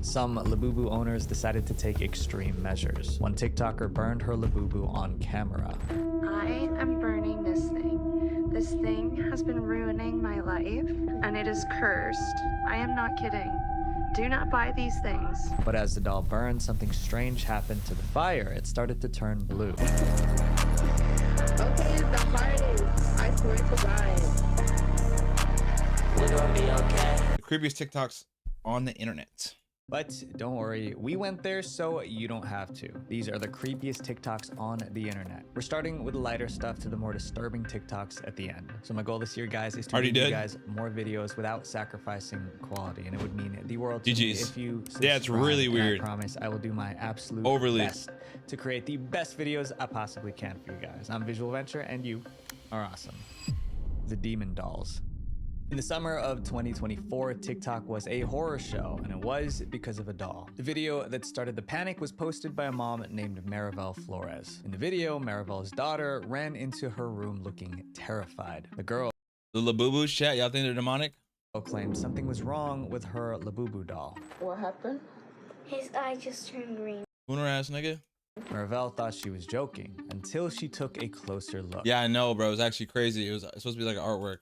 Some Labubu owners decided to take extreme measures. One TikToker burned her Labubu on camera. I am burning this thing. This thing has been ruining my life, and it is cursed. I am not kidding. Do not buy these things. But as the doll burned, something strange happened to the fire. It started to turn blue. Okay, the hardest. I swear to God. We're gonna be okay. The creepiest TikToks on the internet. But don't worry, we went there so you don't have to. These are the creepiest TikToks on the internet. We're starting with the lighter stuff to the more disturbing TikToks at the end. So my goal this year, guys, is to bring you guys more videos without sacrificing quality. And it would mean the world to me if you subscribe. Yeah, it's really weird. I promise I will do my absolute best to create the best videos I possibly can for you guys. I'm Visual Venture and you are awesome. The Demon Dolls. In the summer of 2024, TikTok was a horror show, and it was because of a doll. The video that started the panic was posted by a mom named Maribel Flores. In the video, Maribel's daughter ran into her room looking terrified. The girl, the Labubu chat, y'all think they're demonic? Claimed something was wrong with her Labubu doll. What happened? His eye just turned green. Booner ass nigga. Maribel thought she was joking until she took a closer look. Yeah, I know, bro. It's actually crazy. It was supposed to be like an artwork.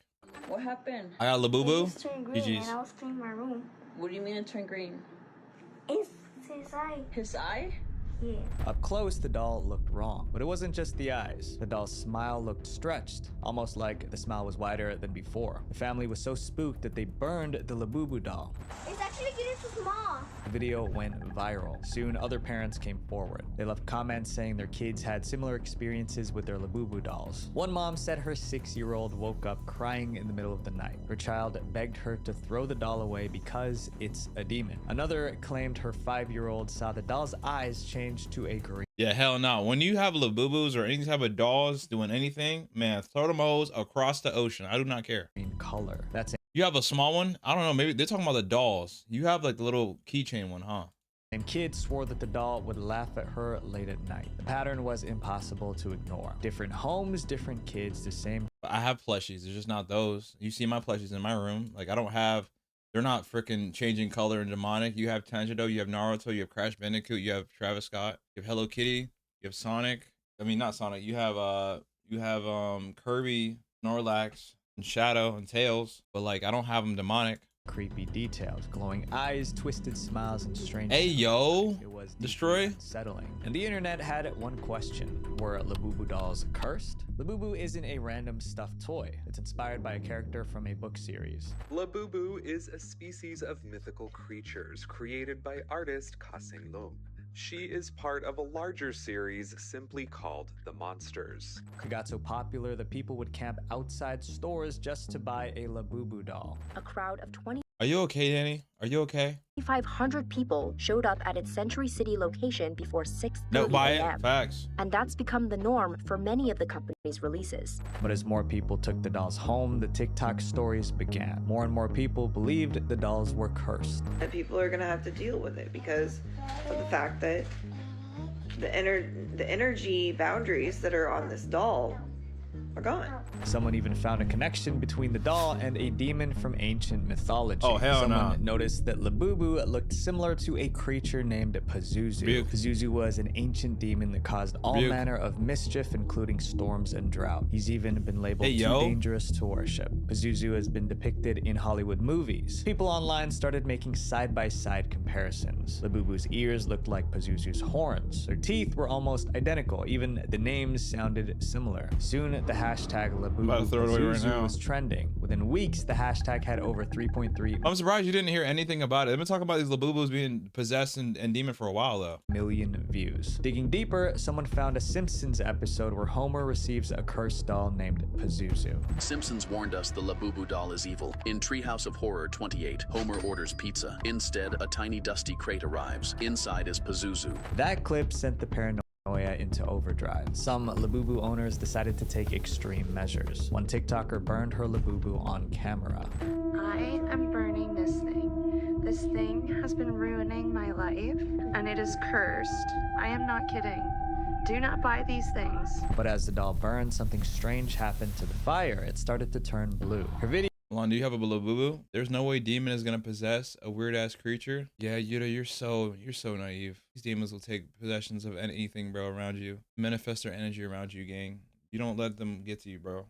What happened? I got Labubu. It just turned green and I was cleaning my room. What do you mean it turned green? It's his eye. His eye? Yeah. Up close, the doll looked wrong. But it wasn't just the eyes. The doll's smile looked stretched, almost like the smile was wider than before. The family was so spooked that they burned the Labubu doll. It's actually getting too small. The video went viral. Soon, other parents came forward. They left comments saying their kids had similar experiences with their Labubu dolls. One mom said her 6-year-old woke up crying in the middle of the night. Her child begged her to throw the doll away because it's a demon. Another claimed her 5-year-old saw the doll's eyes change to a green. Yeah, hell no. When you have Labubus or any type of dolls doing anything, man, throw them hoes across the ocean. I do not care. Green color. That's it. You have a small one? I don't know. Maybe they're talking about the dolls. You have like the little keychain one, huh? And kids swore that the doll would laugh at her late at night. The pattern was impossible to ignore. Different homes, different kids, the same. I have plushies. They're just not those. You see my plushies in my room. Like I don't have. They're not freaking changing color and demonic. You have Tanjiro, you have Naruto, you have Crash Bandicoot, you have Travis Scott, you have Hello Kitty, you have Sonic. I mean, not Sonic. You have Kirby, Snorlax, and Shadow and Tails. But like, I don't have them demonic. Creepy details, glowing eyes, twisted smiles, and strange. Hey yo, it was destroy. Unsettling. And the internet had one question: were Labubu dolls cursed? Labubu isn't a random stuffed toy. It's inspired by a character from a book series. Labubu is a species of mythical creatures created by artist Kaseng Lung. She is part of a larger series simply called The Monsters. It got so popular that people would camp outside stores just to buy a Labubu doll. A crowd of 20. Are you okay, Danny? Are you okay? 2,500 people showed up at its Century City location before 6:30 No, buy it. a.m. Facts. And that's become the norm for many of the company's releases. But as more people took the dolls home, the TikTok stories began. More and more people believed the dolls were cursed. And people are gonna have to deal with it because of the fact that the energy boundaries that are on this doll are gone. Someone even found a connection between the doll and a demon from ancient mythology. Oh, hell no. Someone noticed that Labubu looked similar to a creature named Pazuzu. Pazuzu was an ancient demon that caused all manner of mischief, including storms and drought. He's even been labeled too dangerous to worship. Pazuzu has been depicted in Hollywood movies. People online started making side-by-side comparisons. Labubu's ears looked like Pazuzu's horns. Their teeth were almost identical. Even the names sounded similar. Soon, the hashtag Labubu was trending. Within weeks, the hashtag had over 3.3 I'm surprised you didn't hear anything about it. They've been talking about these Labubus being possessed and demon for a while, though. million views. Digging deeper, someone found a Simpsons episode where Homer receives a cursed doll named Pazuzu. Simpsons warned us the Labubu doll is evil. In Treehouse of Horror 28, Homer orders pizza. Instead, a tiny dusty crate arrives. Inside is Pazuzu. That clip sent the paranoia into overdrive. Some Labubu owners decided to take extreme measures. One TikToker burned her Labubu on camera. I am burning this thing. This thing has been ruining my life, and it is cursed. I am not kidding. Do not buy these things. But as the doll burned, something strange happened to the fire. It started to turn blue. Her video Alon, do you have a Labubu? There's no way demon is gonna possess a weird ass creature. Yeah, Yuta, you're so naive. These demons will take possessions of anything, bro, around you. Manifest their energy around you, gang. You don't let them get to you, bro.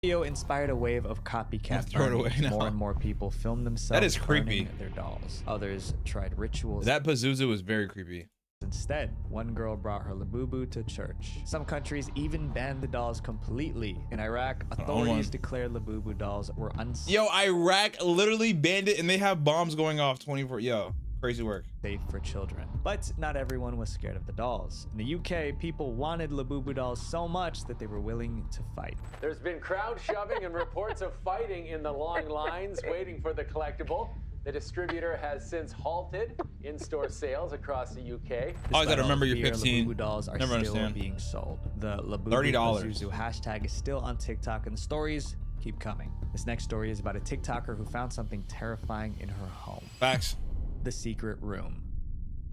Video inspired a wave of copycat burnings. More and more people filmed themselves. That is creepy. Burning their dolls. Others tried rituals. That Pazuzu was very creepy. Instead, one girl brought her Labubu to church. Some countries even banned the dolls completely. In Iraq, authorities declared Labubu dolls were unsafe. Yo, Iraq literally banned it and they have bombs going off 24. Yo, crazy work. Safe for children. But not everyone was scared of the dolls. In the UK, people wanted Labubu dolls so much that they were willing to fight. There's been crowd shoving and reports of fighting in the long lines waiting for the collectible. The distributor has since halted in-store sales across the UK. Oh, I gotta remember you're 15. Labubu dolls are still being sold. The Labubu $30 hashtag is still on TikTok, and the stories keep coming. This next story is about a TikToker who found something terrifying in her home. Facts. The secret room.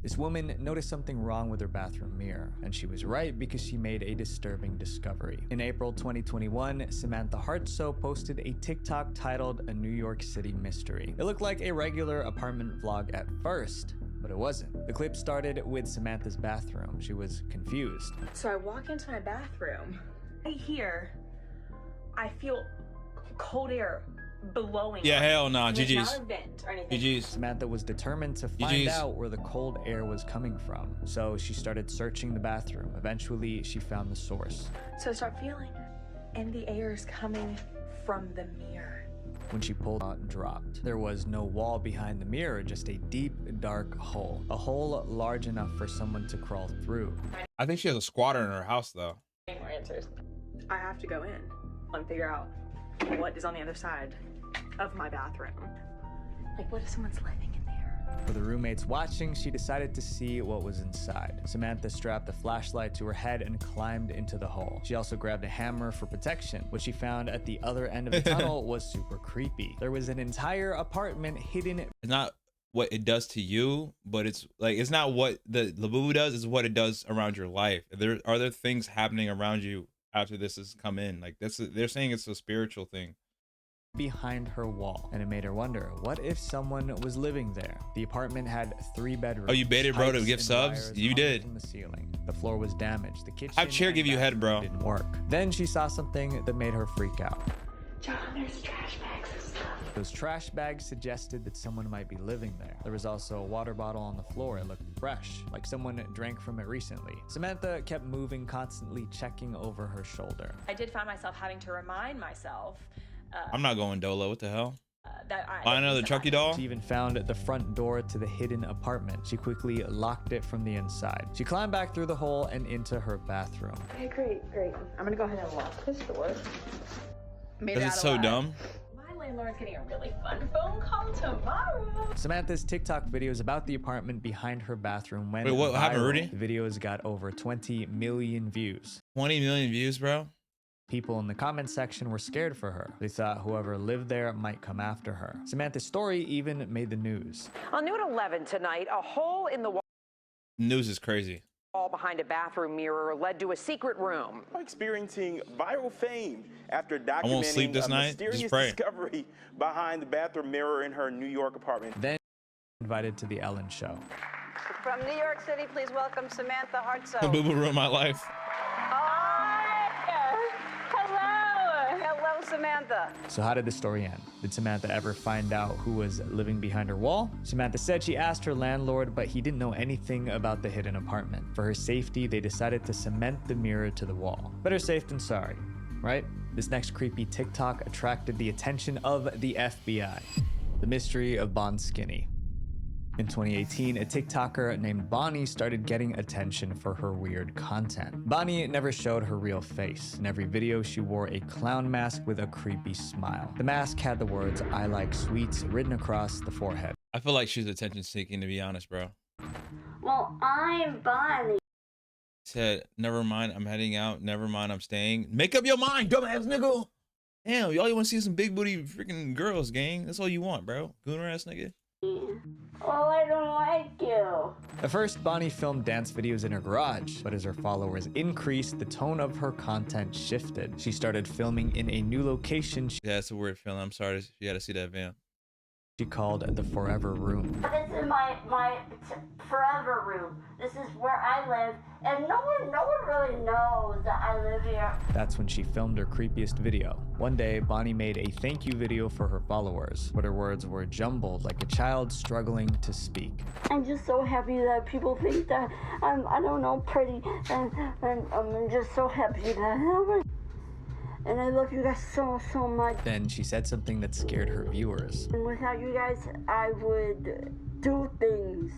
This woman noticed something wrong with her bathroom mirror, and she was right because she made a disturbing discovery. In April 2021, Samantha Hartsoe posted a TikTok titled "A New York City Mystery." It looked like a regular apartment vlog at first, but it wasn't. The clip started with Samantha's bathroom. She was confused. So I walk into my bathroom. Right here, I feel cold air blowing. Yeah, hell no, GG's. Not a vent or anything. GG's. Samantha was determined to find out where the cold air was coming from, so she started searching the bathroom. Eventually, she found the source. So I start feeling, and the air is coming from the mirror. When she pulled out, dropped. There was no wall behind the mirror, just a deep, dark hole. A hole large enough for someone to crawl through. I think she has a squatter in her house, though. Any more answers? I have to go in and figure out what is on the other side of my bathroom. Like, what if someone's living in there? For the roommates watching, she decided to see what was inside. Samantha strapped a flashlight to her head and climbed into the hole. She also grabbed a hammer for protection. What she found at the other end of the tunnel was super creepy. There was an entire apartment hidden. It's not what it does to you, but it's like, it's not what the Labubu does, it's what it does around your life. Are there things happening around you after this has come in? Like, they're saying it's a spiritual thing. Behind her wall, and it made her wonder, what if someone was living there? The apartment had 3 bedrooms. Oh, you baited bro to give subs? You did. From the ceiling. The floor was damaged. The kitchen have chair give you head, bro. Didn't work. Then she saw something that made her freak out. John, there's trash bags and stuff. Those trash bags suggested that someone might be living there. There was also a water bottle on the floor. It looked fresh, like someone drank from it recently. Samantha kept moving, constantly checking over her shoulder. I did find myself having to remind myself. I'm not going Dolo. What the hell? That Buy another Chucky doll? She even found the front door to the hidden apartment. She quickly locked it from the inside. She climbed back through the hole and into her bathroom. Okay, great. I'm gonna go ahead and lock this door. This is so dumb. My landlord's getting a really fun phone call tomorrow. Samantha's TikTok videos about the apartment behind her bathroom went Wait, what happened, Rudy? The videos got over 20 million views. 20 million views, bro? People in the comment section were scared for her. They thought whoever lived there might come after her. Samantha's story even made the news. On New at 11 tonight, a hole in the wall. News is crazy. Wall behind a bathroom mirror led to a secret room. Experiencing viral fame after documenting I won't sleep this night. mysterious Just pray. discovery behind the bathroom mirror in her New York apartment. Then invited to the Ellen Show. From New York City, please welcome Samantha Hartsoe. Labubu ruined my life. Hello, Samantha. So how did the story end? Did Samantha ever find out who was living behind her wall? Samantha said she asked her landlord, but he didn't know anything about the hidden apartment. For her safety, they decided to cement the mirror to the wall. Better safe than sorry, right? This next creepy TikTok attracted the attention of the FBI. The mystery of Bon Skinny. In 2018, a TikToker named Bonnie started getting attention for her weird content. Bonnie never showed her real face. In every video, she wore a clown mask with a creepy smile. The mask had the words, "I like sweets," written across the forehead. I feel like she's attention seeking, to be honest, bro. Well, I'm Bonnie. Said, never mind, I'm heading out. Never mind, I'm staying. Make up your mind, dumbass nigga. Damn, y'all you want to see some big booty freaking girls, gang. That's all you want, bro. Gooner ass nigga. Well, I don't like you. At first, Bonnie filmed dance videos in her garage, but as her followers increased, the tone of her content shifted. She started filming in a new location Yeah, it's a weird feeling. I'm sorry you had to see that vamp. She called the Forever Room. This is my forever room. This is where I live, and no one really knows that I live here. That's when she filmed her creepiest video. One day, Bonnie made a thank you video for her followers, but her words were jumbled like a child struggling to speak. I'm just so happy that people think that I'm, I don't know, pretty, and I'm just so happy that and I love you guys so much. Then she said something that scared her viewers. And without you guys, I would do things.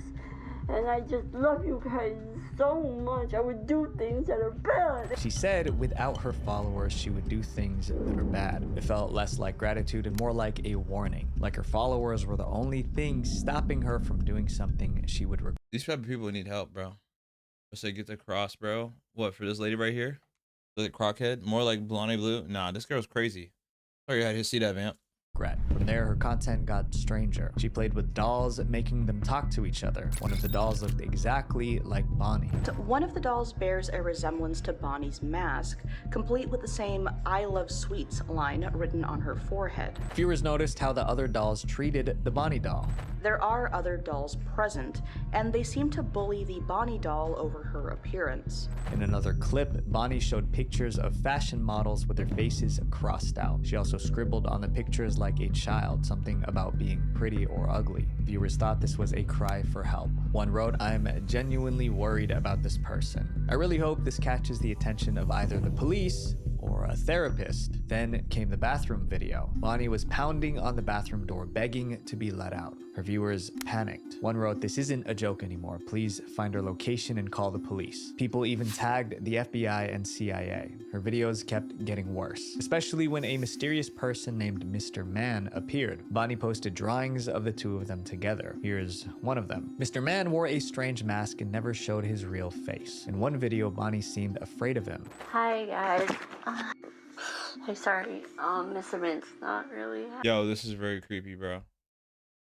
And I just love you guys so much. I would do things that are bad. She said without her followers, she would do things that are bad. It felt less like gratitude and more like a warning. Like her followers were the only thing stopping her from doing something she would regret. These type of people need help, bro. Let's say get the cross, bro. What, for this lady right here? Like Crockhead? More like Blondie Blue? Nah, this girl's crazy. Sorry, I had to see that, vamp. From there, her content got stranger. She played with dolls, making them talk to each other. One of the dolls looked exactly like Bonnie. One of the dolls bears a resemblance to Bonnie's mask, complete with the same "I love sweets" line written on her forehead. Viewers noticed how the other dolls treated the Bonnie doll. There are other dolls present, and they seem to bully the Bonnie doll over her appearance. In another clip, Bonnie showed pictures of fashion models with their faces crossed out. She also scribbled on the pictures like a child, something about being pretty or ugly. Viewers thought this was a cry for help. One wrote, "I'm genuinely worried about this person. I really hope this catches the attention of either the police or a therapist." Then came the bathroom video. Bonnie was pounding on the bathroom door, begging to be let out. Her viewers panicked. One wrote, "This isn't a joke anymore. Please find her location and call the police." People even tagged the FBI and CIA. Her videos kept getting worse, especially when a mysterious person named Mr. Man appeared. Bonnie posted drawings of the two of them together. Here's one of them. Mr. Man wore a strange mask and never showed his real face. In one video, Bonnie seemed afraid of him. Hi guys. Hey, sorry. Mr. Mint's not really Yo, this is very creepy, bro.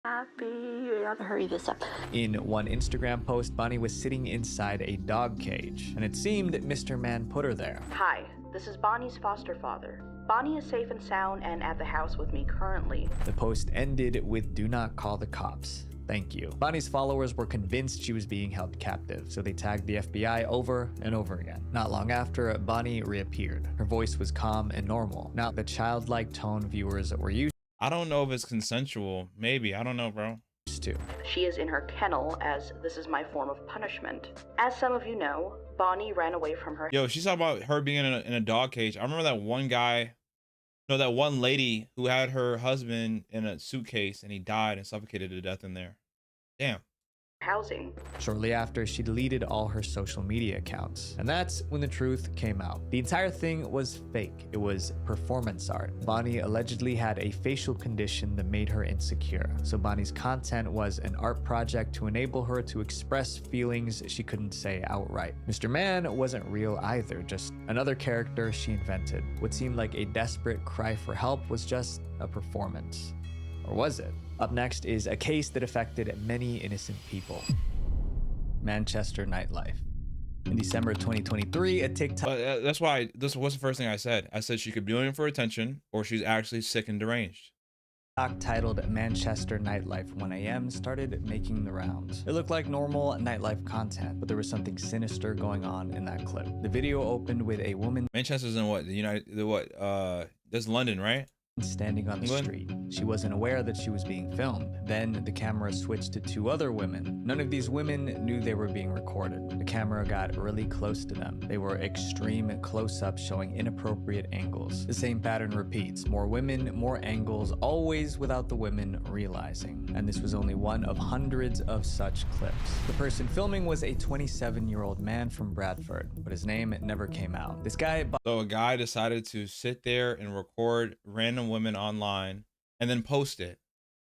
happy. We gotta hurry this up. In one Instagram post, Bonnie was sitting inside a dog cage, and it seemed that Mr. Man put her there. Hi, this is Bonnie's foster father. Bonnie is safe and sound and at the house with me currently. The post ended with "Do not call the cops. Thank you." Bonnie's followers were convinced she was being held captive, so they tagged the FBI over and over again. Not long after, Bonnie reappeared. Her voice was calm and normal, not the childlike tone viewers were used I don't know if it's consensual. Maybe. I don't know, bro. to. She is in her kennel, as this is my form of punishment. As some of you know, Bonnie ran away from her. Yo, she's talking about her being in a dog cage. I remember that one guy, no, that one lady who had her husband in a suitcase and he died and suffocated to death in there. Damn. Housing. Shortly after, she deleted all her social media accounts. And that's when the truth came out. The entire thing was fake. It was performance art. Bonnie allegedly had a facial condition that made her insecure. So Bonnie's content was an art project to enable her to express feelings she couldn't say outright. Mr. Man wasn't real either, just another character she invented. What seemed like a desperate cry for help was just a performance. Or was it? Up next is a case that affected many innocent people. Manchester nightlife. In December 2023, a TikTok... That's why, this was the first thing I said. I said she could be doing it for attention or she's actually sick and deranged. Titled Manchester Nightlife 1 a.m. started making the rounds. It looked like normal nightlife content, but there was something sinister going on in that clip. The video opened with a woman... Manchester's in what? That's London, right? Standing on the street. She wasn't aware that she was being filmed. Then the camera switched to two other women. None of these women knew they were being recorded. The camera got really close to them. They were extreme close-ups showing inappropriate angles. The same pattern repeats. More women, more angles, always without the women realizing. And this was only one of hundreds of such clips. The person filming was a 27-year-old man from Bradford, but his name never came out. This guy... So a guy decided to sit there and record random women online and then post it.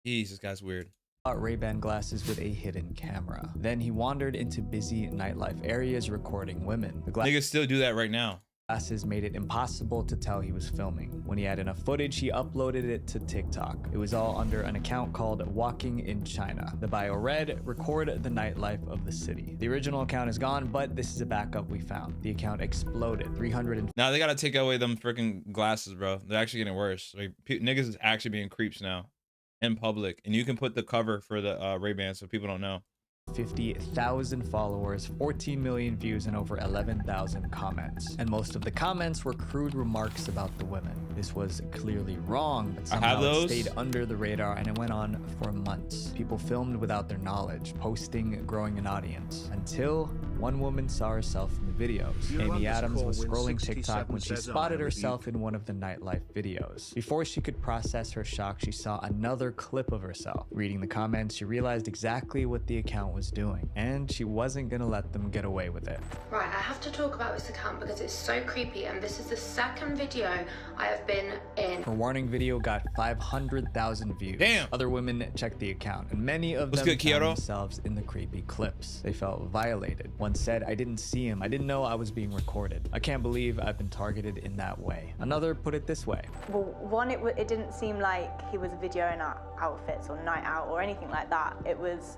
Jeez, this guy's weird. Ray-Ban glasses with a hidden camera. Then he wandered into busy nightlife areas recording women. The niggas still do that right now. glasses made it impossible to tell he was filming. When he had enough footage, he uploaded it to TikTok. It was all under an account called Walking in China. The bio read, "Record the nightlife of the city." The original account is gone, but this is a backup we found. The account exploded. Now they gotta take away them freaking glasses, bro. They're actually getting worse. Like niggas is actually being creeps now in public, and you can put the cover for the Ray-Ban so people don't know. 50,000 followers, 14 million views, and over 11,000 comments. And most of the comments were crude remarks about the women. This was clearly wrong, but somehow it stayed under the radar, and it went on for months. People filmed without their knowledge, posting, growing an audience, until one woman saw herself in the videos. Amy Adams was scrolling TikTok when she spotted herself in one of the nightlife videos. Before she could process her shock, she saw another clip of herself. Reading the comments, she realized exactly what the account was doing, and she wasn't gonna let them get away with it. Right, I have to talk about this account because it's so creepy, and this is the second video I have been in. Her warning video got 500,000 views. Damn. Other women checked the account, and many of them found themselves in the creepy clips. They felt violated. One said, "I didn't see him. I didn't know I was being recorded. I can't believe I've been targeted in that way." Another put it this way. Well, one, it didn't seem like he was videoing our outfits or night out or anything like that. It was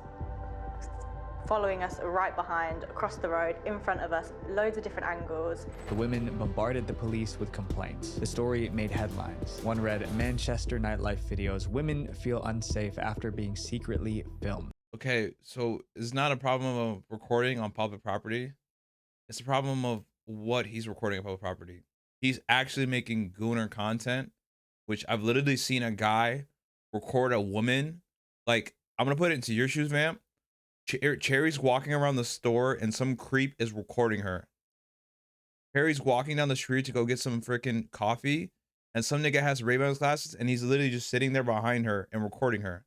following us right behind, across the road, in front of us, loads of different angles. The women bombarded the police with complaints. The story made headlines. One read, "Manchester nightlife videos. Women feel unsafe after being secretly filmed." Okay, so it's not a problem of recording on public property. It's a problem of what he's recording on public property. He's actually making gooner content, which I've literally seen a guy record a woman. Like, I'm gonna put it into your shoes, vamp. Cherry's walking around the store and some creep is recording her. Cherry's walking down the street to go get some freaking coffee, and some nigga has Ray-Ban glasses and he's literally just sitting there behind her and recording her.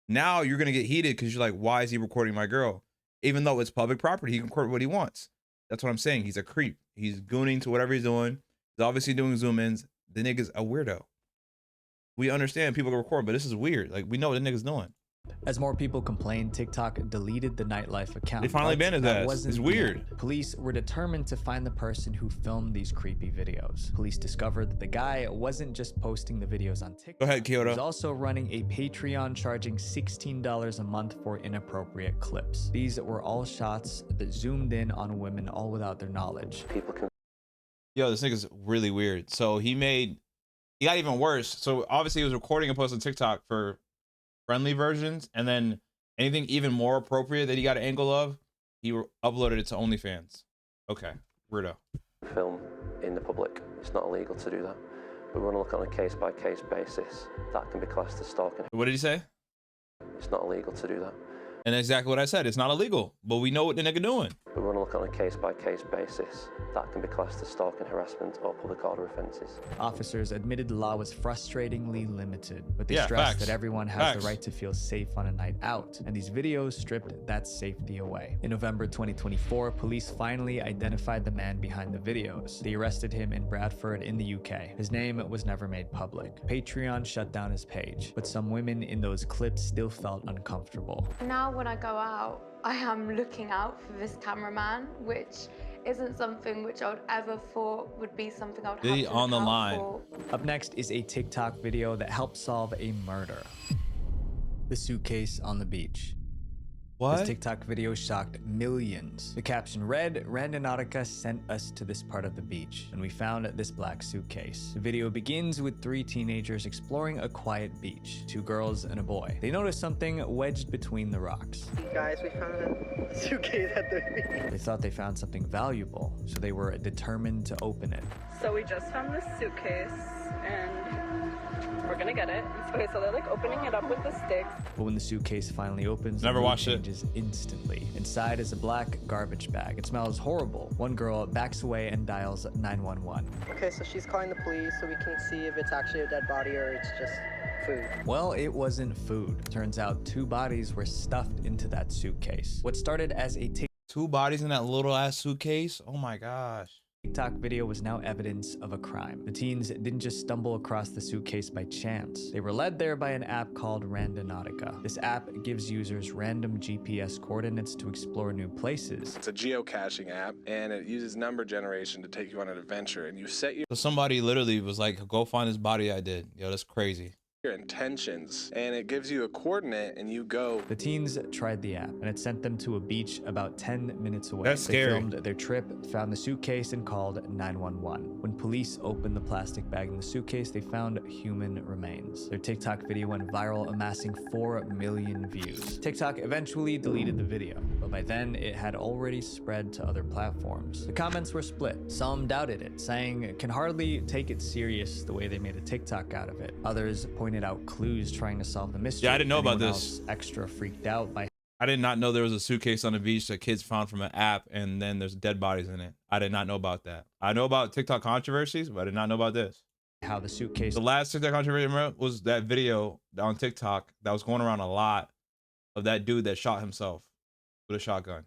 Now you're gonna get heated because you're like, why is he recording my girl? Even though it's public property, he can record what he wants. That's what I'm saying. He's a creep. He's gooning to whatever he's doing. He's obviously doing zoom-ins. The nigga's a weirdo. We understand people can record, but this is weird. Like, we know what the nigga's doing. As more people complained, TikTok deleted the nightlife account. They finally banned his ass. It's weird. Police were determined to find the person who filmed these creepy videos. Police discovered that the guy wasn't just posting the videos on TikTok. Go ahead, Kyoto. He was also running a Patreon charging $16 a month for inappropriate clips. These were all shots that zoomed in on women, all without their knowledge. Yo, this nigga's really weird. So he got even worse. So obviously he was recording and posting TikTok for friendly versions, and then anything even more appropriate that he got an angle of, he uploaded it to OnlyFans. Okay, weirdo. Film in the public, it's not illegal to do that, but we want to look on a case-by-case basis. That can be classed as stalking. What did he say? It's not illegal to do that. And exactly what I said. It's not illegal, but we know what the nigga doing. But we want to look on a case-by-case basis. That can be classed as stalking, harassment, or public order offences. Officers admitted the law was frustratingly limited, but they stressed that everyone has the right to feel safe on a night out, and these videos stripped that safety away. In November 2024, police finally identified the man behind the videos. They arrested him in Bradford in the UK. His name was never made public. Patreon shut down his page, but some women in those clips still felt uncomfortable. Now when I go out, I am looking out for this cameraman, which isn't something which I would ever thought would be something I would have to on the line. for. Up next is a TikTok video that helped solve a murder. The suitcase on the beach. What? This TikTok video shocked millions. The caption read, "Randonautica sent us to this part of the beach, and we found this black suitcase." The video begins with 3 teenagers exploring a quiet beach, 2 girls and a boy. They notice something wedged between the rocks. Guys, we found a suitcase at the beach. They thought they found something valuable, so they were determined to open it. So we just found this suitcase, and we're gonna get it. Okay, so they're like opening it up with the sticks. But when the suitcase finally opens, Never the mood watched it. changes instantly. Inside is a black garbage bag. It smells horrible. One girl backs away and dials 911. Okay, so she's calling the police so we can see if it's actually a dead body or it's just food. Well, it wasn't food. Turns out 2 bodies were stuffed into that suitcase. What started as a 2 bodies in that little ass suitcase? Oh my gosh. TikTok video was now evidence of a crime. The teens didn't just stumble across the suitcase by chance. They were led there by an app called Randonautica. This app gives users random GPS coordinates to explore new places. It's a geocaching app, and it uses number generation to take you on an adventure. And you set So somebody literally was like, go find this body I did. Yo, that's crazy. your intentions, and it gives you a coordinate, and you go. The teens tried the app, and it sent them to a beach about 10 minutes away. That's scary. They filmed their trip, found the suitcase, and called 911. When police opened the plastic bag in the suitcase, they found human remains. Their TikTok video went viral, amassing 4 million views. TikTok eventually deleted the video, but by then it had already spread to other platforms. The comments were split. Some doubted it, saying it can hardly take it serious the way they made a TikTok out of it. Others pointed out clues trying to solve the mystery. Yeah, I didn't know about Anyone this. else extra freaked out by. I did not know there was a suitcase on the beach that kids found from an app, and then there's dead bodies in it. I did not know about that. I know about TikTok controversies, but I did not know about this. How the suitcase. The last TikTok controversy I remember was that video on TikTok that was going around a lot of that dude that shot himself with a shotgun.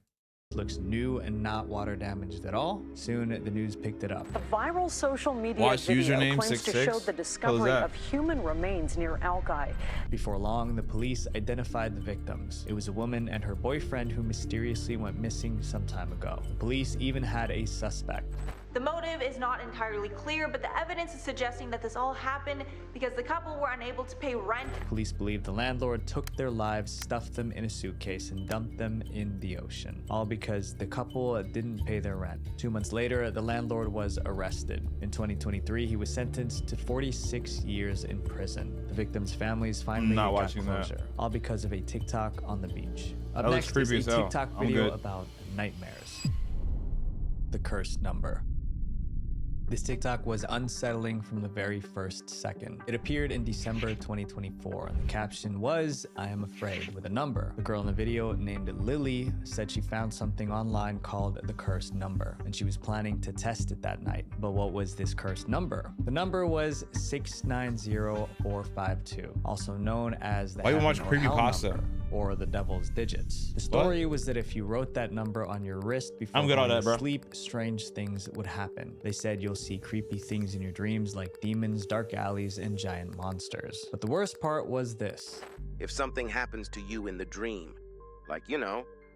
Looks new and not water damaged at all. Soon the news picked it up. A viral social media Watch video username claims to 66. show the discovery of human remains near Alki. Before long, the police identified the victims. It was a woman and her boyfriend who mysteriously went missing some time ago. The police even had a suspect. The motive is not entirely clear, but the evidence is suggesting that this all happened because the couple were unable to pay rent. Police believe the landlord took their lives, stuffed them in a suitcase, and dumped them in the ocean. All because the couple didn't pay their rent. 2 months later, the landlord was arrested. In 2023, he was sentenced to 46 years in prison. The victims' families finally got closure. All because of a TikTok on the beach. Up next is a TikTok video about nightmares. The cursed number. This TikTok was unsettling from the very first second. It appeared in December 2024, and the caption was, "I am afraid," with a number. The girl in the video, named Lily, said she found something online called the cursed number, and she was planning to test it that night. But what was this cursed number? The number was 690452, also known as the Why you watch heaven or hell CREEPIEST? number, or the devil's digits. The story was that if you wrote that number on your wrist before I'm good on going that, to bro. sleep, strange things would happen. They said you'll see creepy things in your dreams like demons, dark alleys, and giant monsters. But the worst part was this. If something happens to you in the dream, like,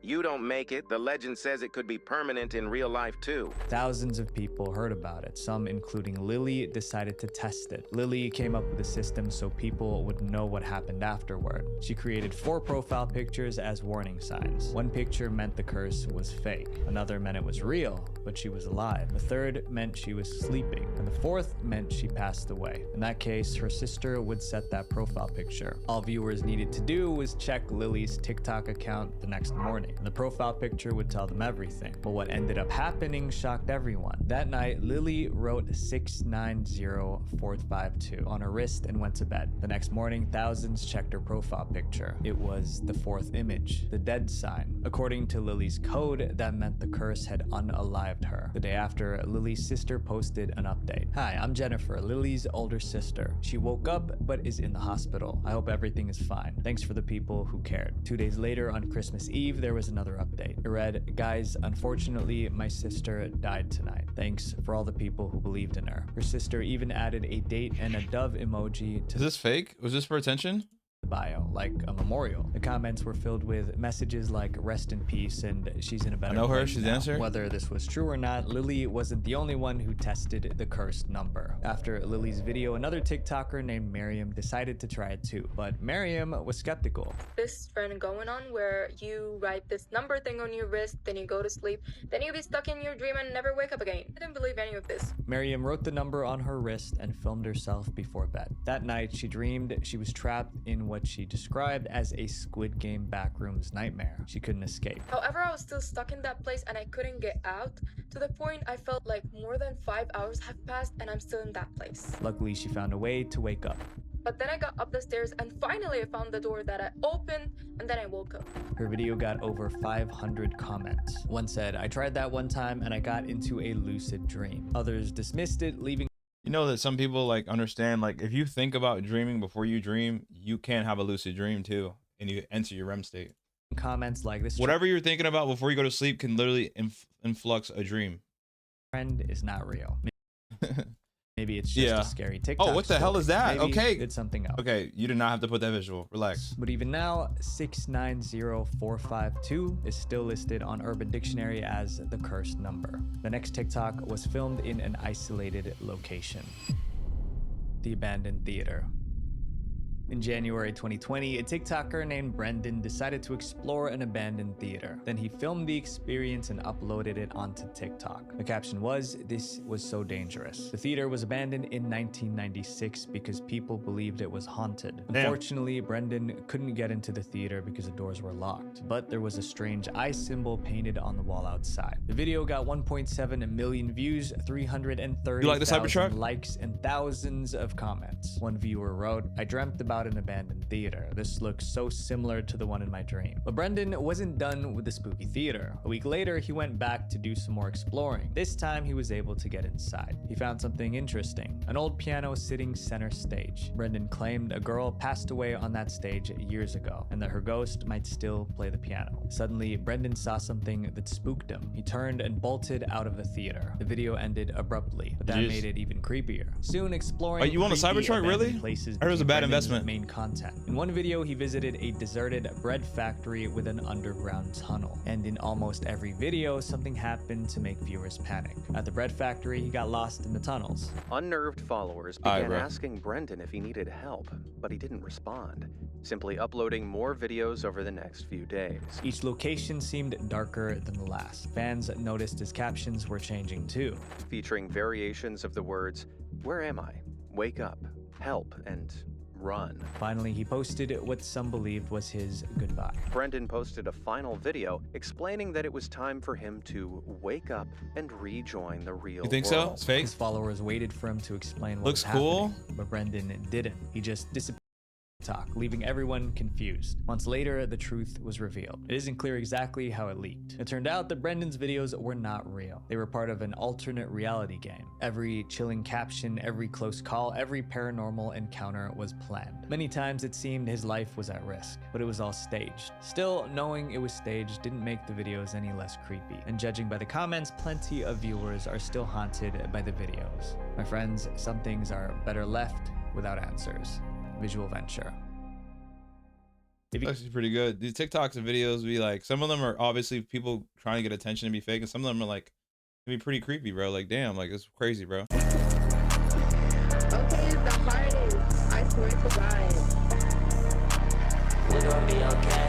you don't make it, the legend says it could be permanent in real life too. Thousands of people heard about it. Some, including Lily, decided to test it. Lily came up with a system so people would know what happened afterward. She created 4 profile pictures as warning signs. One picture meant the curse was fake. Another meant it was real, but she was alive. The third meant she was sleeping. And the fourth meant she passed away. In that case, her sister would set that profile picture. All viewers needed to do was check Lily's TikTok account the next morning. And the profile picture would tell them everything. But what ended up happening shocked everyone. That night, Lily wrote 690452 on her wrist and went to bed. The next morning, thousands checked her profile picture. It was the 4th image, the dead sign. According to Lily's code, that meant the curse had unalived her. The day after, Lily's sister posted an update. "Hi, I'm Jennifer, Lily's older sister. She woke up but is in the hospital. I hope everything is fine. Thanks for the people who cared." 2 days later, on Christmas Eve, there was another update. It read, "Guys, unfortunately, my sister died tonight. Thanks for all the people who believed in her." Her sister even added a date and a dove emoji to Is this fake? Was this for attention? the bio, like a memorial. The comments were filled with messages like "rest in peace" and "she's in a better I know her, place she's now." the answer. Whether this was true or not, Lily wasn't the only one who tested the cursed number. After Lily's video, another TikToker named Miriam decided to try it too, but Miriam was skeptical. This trend going on where you write this number thing on your wrist, then you go to sleep, then you'll be stuck in your dream and never wake up again. I didn't believe any of this. Miriam wrote the number on her wrist and filmed herself before bed. That night, she dreamed she was trapped in what she described as a Squid Game backrooms nightmare. She couldn't escape. However, I was still stuck in that place and I couldn't get out, to the point I felt like more than 5 hours have passed and I'm still in that place. Luckily, she found a way to wake up. But then I got up the stairs and finally I found the door that I opened and then I woke up. Her video got over 500 comments. One said, "I tried that one time and I got into a lucid dream." Others dismissed it, leaving. You know that some people like understand, like if you think about dreaming before you dream, you can have a lucid dream too, and you enter your REM state. Comments like this. Whatever you're thinking about before you go to sleep can literally influx a dream. friend is not real. Maybe it's just a scary TikTok. Oh, what the hell is that? Maybe okay. it's something else. Okay, you did not have to put that visual. Relax. But even now, 690452 is still listed on Urban Dictionary as the cursed number. The next TikTok was filmed in an isolated location. The abandoned theater. In January 2020, a TikToker named Brendan decided to explore an abandoned theater. Then he filmed the experience and uploaded it onto TikTok. The caption was, "This was so dangerous." The theater was abandoned in 1996 because people believed it was haunted. Damn. Unfortunately, Brendan couldn't get into the theater because the doors were locked, but there was a strange eye symbol painted on the wall outside. The video got 1.7 million views, 330,000 likes, and thousands of comments. One viewer wrote, "I dreamt about an abandoned theater. This looks so similar to the one in my dream." But Brendan wasn't done with the spooky theater. A week later, he went back to do some more exploring. This time, he was able to get inside. He found something interesting, an old piano sitting center stage. Brendan claimed a girl passed away on that stage years ago, and that her ghost might still play the piano. Suddenly, Brendan saw something that spooked him. He turned and bolted out of the theater. The video ended abruptly, but that made it even creepier. Soon exploring you want a Cybertruck, really? places That was a bad investment. Main content. In one video, he visited a deserted bread factory with an underground tunnel. And in almost every video, something happened to make viewers panic. At the bread factory, he got lost in the tunnels. Unnerved followers began asking Brendan if he needed help, but he didn't respond, simply uploading more videos over the next few days. Each location seemed darker than the last. Fans noticed his captions were changing too, featuring variations of the words, "Where am I? Wake up, help," and "run." Finally, he posted what some believed was his goodbye. Brendan posted a final video explaining that it was time for him to wake up and rejoin the real world. You think so? It's fake? His followers waited for him to explain what Looks was cool. happening, but Brendan didn't. He just disappeared. Leaving everyone confused. Months later, the truth was revealed. It isn't clear exactly how it leaked. It turned out that Brendan's videos were not real. They were part of an alternate reality game. Every chilling caption, every close call, every paranormal encounter was planned. Many times it seemed his life was at risk, but it was all staged. Still, knowing it was staged didn't make the videos any less creepy. And judging by the comments, plenty of viewers are still haunted by the videos. My friends, some things are better left without answers. Visual Venture. It's actually pretty good. These TikToks and videos be like, some of them are obviously people trying to get attention and be fake, and some of them are like, can be pretty creepy, bro. Like, damn, like it's crazy, bro. Okay, the hardest. I swear to God. We're gonna be okay.